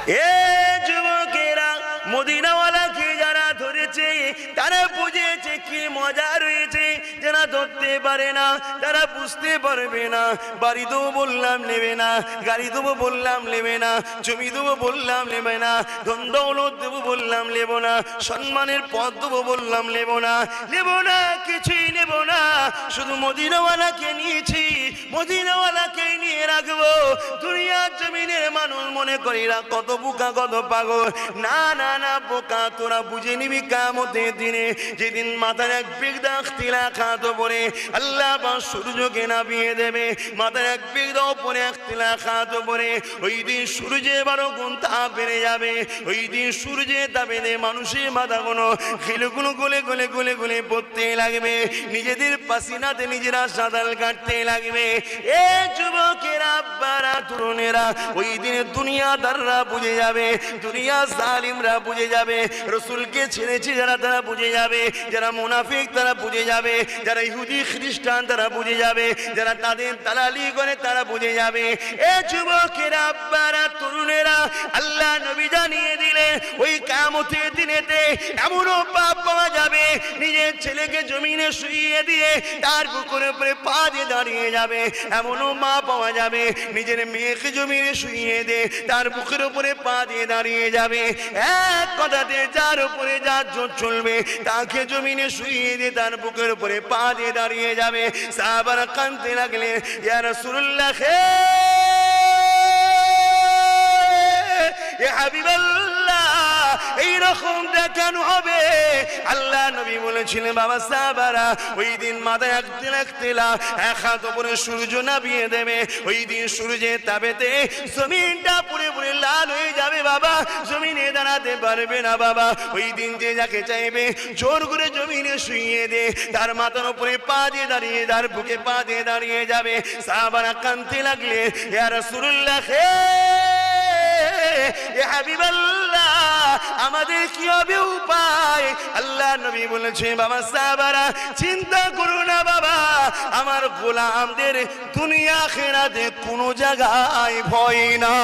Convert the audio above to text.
এ যুবকেরা, মদিনাওয়ালাকে যারা ধরেছে তারা বুঝেছে কি মজা রয়েছে, যারা ধরতে পারে না তারা বুঝতে পারবে না। বাড়ি দেবো বললাম নেবে না, গাড়ি দেবো বললাম নেবে না, জমি দেবো বললাম নেবে না, ধন দৌলত দেবো বললাম নেব না, সম্মানের পদ দেবো বললাম নেব না, নেব না, কিছুই নেব না। শুধু মদিনাওয়ালাকে নিয়েছি, মদিনাওয়ালাকে নিয়ে রাখবো। দুনিয়ার জমিনের মানুষ মনে করি না কত বোকা কত পাগল। না না না বোকা, তোরা বুঝে নিবি কিয়ামতের দিনে, যেদিন মাথার এক বিগদা তিলা খাত পরে আল্লাহ পাক সূর্যকে নামিয়ে দেবে, মাথার এক বিগদা উপরে এক তিলা খাত পরে ওই দিন সূর্যে 12 গুণ তাপ বেড়ে যাবে। ওই দিন সূর্যে তাপে মানুষের মাথাগুলো খিলগুলো গলে গলে গলে গলে পড়তে লাগবে, নিজেদের পাসিনাতে নিজেরা সাঁতার কাটতে লাগবে। এ যুবকেরা, আব্বারা, তরুণেরা, ওই দিনে দুনিয়াদাররা বুঝে যাবে, দুনিয়া জালিমরা বুঝে যাবে, রসুলকে ছেড়েছে যারা তারা বুঝে যাবে, যারা মুনাফিক তারা বুঝে যাবে, যারা ইহুদি খ্রিস্টান তারা বুঝে যাবে, যারা তাদের দালালি করে তারা বুঝে যাবে। এ যুবকেরা, আব্বারা, তরুণেরা, আল্লাহ নবী জানিয়ে দিলেন ওই কিয়ামতের দিনেতে এমনও পাপ পাওয়া যাবে, নিজের ছেলেকে জমিনে শুইয়ে দিয়ে তার বুকের উপরে পা দিয়ে দাঁড়িয়ে যাবে। এমনও মা পাওয়া যাবে, নিজের মেয়েকে জমিনে শুইয়ে দিয়ে তার বুকের উপরে পা দিয়ে দাঁড়িয়ে যাবে। এক কথাতে যার উপরে যার জোর চলবে তাকে জমিনে শুইয়ে দিয়ে তার বুকের উপরে পা দিয়ে দাঁড়িয়ে যাবে। সাহাবারা কাঁদতে লাগলেন, ইয়া রাসূলুল্লাহ, ইয়া হাবিবাল্লাহ, এইরকমটা কেন হবে? আল্লাহ নবী বলেছিলেন, বাবা সাহাবারা, ওই দিন মাথায় এক তেলা এক হাত উপরে সূর্য নামিয়ে দেবে। ওই দিন সূর্যের তাপেতে জমিনটা পুরে পুরে লাল হয়ে যাবে বাবা, জমিনে দাঁড়াতে পারবে না বাবা। ওই দিন যে যাকে চাইবে জোর করে জমিনে শুইয়ে দে, তার মাথার উপরে পা দিয়ে দাঁড়িয়ে, তার বুকে পা দিয়ে দাঁড়িয়ে যাবে। সাহাবারা কাঁদতে লাগলে, ইয়া রাসূলুল্লাহ, ইয়া হাবিবাল্লাহ, আমাদের কি হবে উপায়? আল্লাহ নবী বলেছেন, বাবা সাহাবারা, চিন্তা করো না বাবা, আমার গোলামদের দুনিয়া আখিরাতে কোনো জায়গায় ভয় না।